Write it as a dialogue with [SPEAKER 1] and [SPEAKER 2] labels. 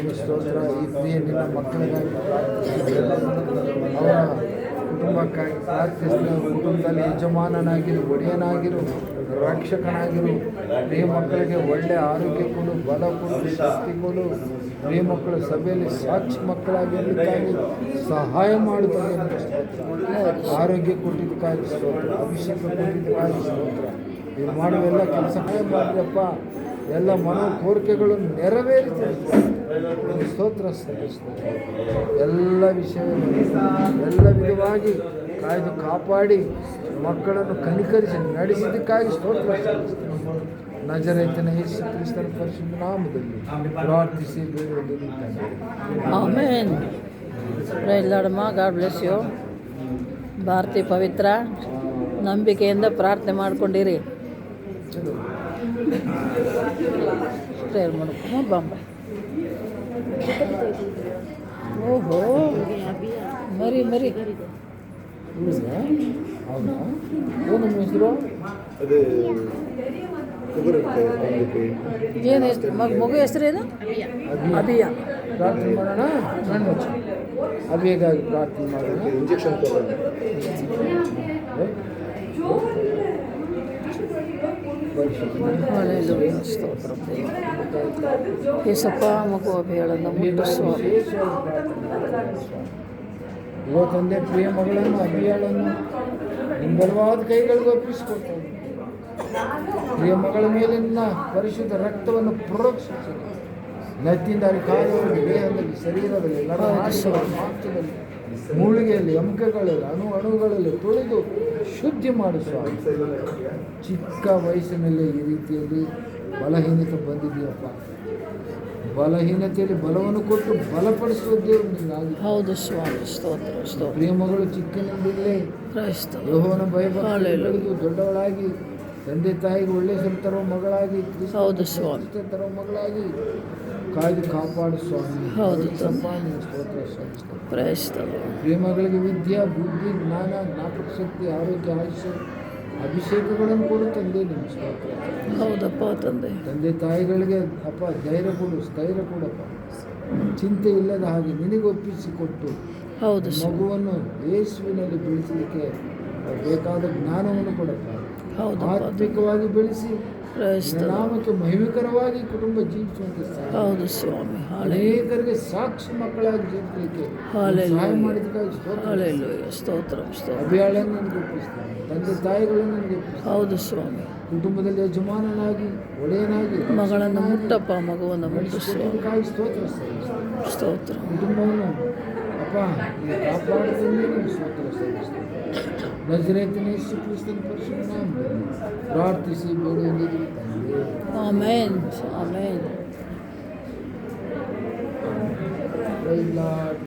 [SPEAKER 1] ನಿನ್ನ ಸ್ತೋತ್ರ. ಈ ಪ್ರಿಯ ನಿನ್ನ ಮಕ್ಕಳಿಗಾಗಿ ಪ್ರಾರ್ಥಿಸಿದ್ದೇವೆ. ಅವರ ಕುಟುಂಬಕ್ಕಾಗಿ ಪ್ರಾರ್ಥಿಸಿದ ಕುಟುಂಬದಲ್ಲಿ ಯಜಮಾನನಾಗಿರು, ಒಡೆಯನಾಗಿರು, ರಕ್ಷಕನಾಗಿರು. ಪ್ರಿಯ ಮಕ್ಕಳಿಗೆ ಒಳ್ಳೆಯ ಆರೋಗ್ಯ ಕೊಡು, ಬಲ ಕೊಡು, ಶಕ್ತಿ ಕೊಡು. ಪ್ರಿಯ ಮಕ್ಕಳು ಸಭೆಯಲ್ಲಿ ಸಾಕ್ಷಿ ಮಕ್ಕಳಾಗಿರಲಿಕ್ಕಾಗಿ ಸಹಾಯ ಮಾಡುತ್ತದೆ. ಆರೋಗ್ಯ ಕೊಟ್ಟಿದ್ದಕ್ಕಾಗಿ ಸ್ತೋತ್ರ, ಅಭಿಷೇಕ ಕೊಟ್ಟಿದ್ದಕ್ಕಾಗಿ ಸ್ತೋತ್ರ. ನೀವು ಮಾಡುವೆಲ್ಲ ಕೆಲಸ ಮಾಡಿರಪ್ಪ, ಎಲ್ಲ ಮನೋ ಕೋರಿಕೆಗಳನ್ನು ನೆರವೇರಿಸುತ್ತೆ. ಸ್ತೋತ್ರ ಸಲ್ಲಿಸ್ತೇವೆ. ಎಲ್ಲ ವಿಷಯವನ್ನು ಎಲ್ಲ ವಿಧವಾಗಿ ಕಾಯ್ದು ಕಾಪಾಡಿ ಮಕ್ಕಳನ್ನು ಕನಿಕರಿಸಿ ನಡೆಸಿದ್ದಕ್ಕಾಗಿ ಸ್ತೋತ್ರ ಸಲ್ಲಿಸ್ತೇವೆ. ನಜರೇತಿನ ಯೇಸು ಕ್ರಿಸ್ತನ ಪರಿಶುದ್ಧ ನಾಮದಲ್ಲಿ ಪ್ರಾರ್ಥಿಸಿ ಬೇಡುವುದನ್ನು.
[SPEAKER 2] ಆಮೆನ್. ಪ್ರೈಸ್ ಲಾರ್ಡ್ ಅಮ್ಮ. God bless you. ಭಾರತಿ ಪವಿತ್ರ ನಂಬಿಕೆಯಿಂದ ಪ್ರಾರ್ಥನೆ ಮಾಡ್ಕೊಂಡಿರಿ. ಪ್ರೇಯರ್ ಮಾಡ್ಕೊ ಬಾಂಬೆ. ಓಹೋ, ಮರಿ
[SPEAKER 1] ಹೌದಾ? ಏನು ಹೆಸರು?
[SPEAKER 2] ಏನು ಹೆಸರು? ಮಗು ಹೆಸರೇನು? ಅಭಿಯ.
[SPEAKER 1] ಪ್ರಾರ್ಥನೆ ಮಾಡೋಣ. ಕಣ್ಣು ಮುಚ್ಚಿ ಅಭಿಯಾಗಿ ಪ್ರಾರ್ಥನೆ ಮಾಡೋಣ. ಇಂಜೆಕ್ಷನ್ ತಗೊಳ್ಳೋಣ.
[SPEAKER 2] ಸ್ತೋತ್ರ ಏಸಪ್ಪ, ಮಗು ಅಭಿಯಾಳನ್ನು ಮುಟ್ಟಿಸುವ.
[SPEAKER 1] ಇವತ್ತೊಂದೇ ಪ್ರಿಯ ಮಗಳನ್ನು ಅಭಿಯಾಳನ್ನು ನಿಮ್ಮ ಬಲವಾದ ಕೈಗಳಿಗೆ ಒಪ್ಪಿಸಿಕೊಡ್ತಾನೆ. ಪ್ರಿಯ ಮಗಳ ಮೇಲಿನ ಪರಿಶುದ್ಧ ರಕ್ತವನ್ನು ಪ್ರೋಕ್ಷಿಸಿ ನೆತ್ತಿಂದ ಕಾಲುಗಳಲ್ಲಿ, ದೇಹದಲ್ಲಿ, ಶರೀರದಲ್ಲಿ, ಮಾಂಸದಲ್ಲಿ, ಮೂಳಿಗೆಯಲ್ಲಿ, ಎಮುಕೆಗಳಲ್ಲಿ, ಅಣುಗಳಲ್ಲಿ ತೊಳೆದು ಶುದ್ಧಿ ಮಾಡಿಸುವ. ಚಿಕ್ಕ ವಯಸ್ಸಿನಲ್ಲೇ ಈ ರೀತಿಯಲ್ಲಿ ಬಲಹೀನತೆ ಬಂದಿದೆಯಪ್ಪ. ಬಲಹೀನತೆಯಲ್ಲಿ ಬಲವನ್ನು ಕೊಟ್ಟು ಬಲಪಡಿಸುವ ದೇವರು ನಿನ್ನಾಗಿ.
[SPEAKER 2] ಹೌದು ಸ್ವಾಮಿ. ಸ್ತೋತ್ರ ಸ್ತೋತ್ರ.
[SPEAKER 1] ಪ್ರಿಯ ಮಗಳು ಚಿಕ್ಕನಿಂದಲೇ ಯೆಹೋವನ ಭಯಭಕ್ತಿ ದೊಡ್ಡವಳಾಗಿ, ತಂದೆ ತಾಯಿಗೆ ಒಳ್ಳೆಯ ಹೆಸರು ತರುವ ಮಗಳಾಗಿ,
[SPEAKER 2] ಹೌದು ಸ್ವಾಮಿ,
[SPEAKER 1] ತರುವ ಮಗಳಾಗಿ ಕಾಯ್ದು ಕಾಪಾಡು ಸ್ವಾಮಿ.
[SPEAKER 2] ಹೌದು
[SPEAKER 1] ಸ್ತೋತ್ರ
[SPEAKER 2] ಪ್ರಯತ್ನ.
[SPEAKER 1] ಪ್ರಿಯ ಮಗಳಿಗೆ ವಿದ್ಯಾ, ಬುದ್ಧಿ, ಜ್ಞಾನ, ಜ್ಞಾಪಕ ಶಕ್ತಿ, ಆರೋಗ್ಯ, ಆಯುಷ್ಯ, ಅಭಿಷೇಕಗಳನ್ನು ಕೊಡು ತಂದೆ. ನಿಮ್ಮ ಸ್ತೋತ್ರ.
[SPEAKER 2] ಹೌದಪ್ಪ ತಂದೆ.
[SPEAKER 1] ತಂದೆ ತಾಯಿಗಳಿಗೆ ಅಪ್ಪ ಧೈರ್ಯ ಕೊಡು, ಸ್ಥೈರ್ಯ ಕೊಡಪ್ಪ. ಚಿಂತೆ ಇಲ್ಲದ ಹಾಗೆ ನಿನಗೆ ಒಪ್ಪಿಸಿಕೊಟ್ಟು
[SPEAKER 2] ಹೌದು
[SPEAKER 1] ಮಗುವನ್ನು ಯೇಸುವಿನಲ್ಲಿ ಬೆಳೆಸಲಿಕ್ಕೆ ಬೇಕಾದ ಜ್ಞಾನವನ್ನು ಕೊಡಪ್ಪ. ಆತ್ಮಿಕವಾಗಿ ಬೆಳೆಸಿ ನಾಮಕ್ಕೆ ಮಹಿಮಕರವಾಗಿ ಕುಟುಂಬ ಜೀವಿಸುವಂತೆ.
[SPEAKER 2] ಹೌದು ಸ್ವಾಮಿ.
[SPEAKER 1] ಅನೇಕರಿಗೆ ಸಾಕ್ಷಿ ಮಕ್ಕಳಾಗಿ ಜೀವಿಸಲಿಕ್ಕೆ ಸಹಾಯ ಮಾಡಿದಕ್ಕಾಗಿ
[SPEAKER 2] ಸ್ತೋತ್ರ.
[SPEAKER 1] ಅಭಿಯಾಳನ್ನು ನನಗೆ ಒಪ್ಪಿಸ್ತಾನೆ, ತಂದೆ ತಾಯಿಗಳನ್ನು ನನಗೆ ಒಪ್ಪಿಸ್ತಾನೆ.
[SPEAKER 2] ಹೌದು ಸ್ವಾಮಿ.
[SPEAKER 1] ಕುಟುಂಬದಲ್ಲಿ ಯಜಮಾನನಾಗಿ, ಒಡೆಯನಾಗಿ
[SPEAKER 2] ಮಗಳನ್ನು ಮುಟ್ಟಪ್ಪ, ಮಗುವನ್ನು ಮುಟ್ಟಿಸುವುದಕ್ಕಾಗಿ
[SPEAKER 1] ಸ್ತೋತ್ರ
[SPEAKER 2] ಸ್ತೋತ್ರ.
[SPEAKER 1] ಕುಟುಂಬವನ್ನು ಅಪ್ಪ ಕಾಪಾಡುತ್ತಂದೇ ನೀವು ಸ್ತೋತ್ರ ಸಲ್ಲಿಸ್ತೇವೆ. ನಜರೇತಿನ ಯೇಸು ಕ್ರಿಸ್ತನ ಪರಿಶುದ್ಧ ನಾಮದಲ್ಲಿ ಪ್ರಾರ್ಥಿಸಿ ಬೇಡುವುದಿಲ್ಲ ತಂದೆ.
[SPEAKER 2] ಆಮೆನ್. ಆಮೆನ್.
[SPEAKER 1] Praise lord.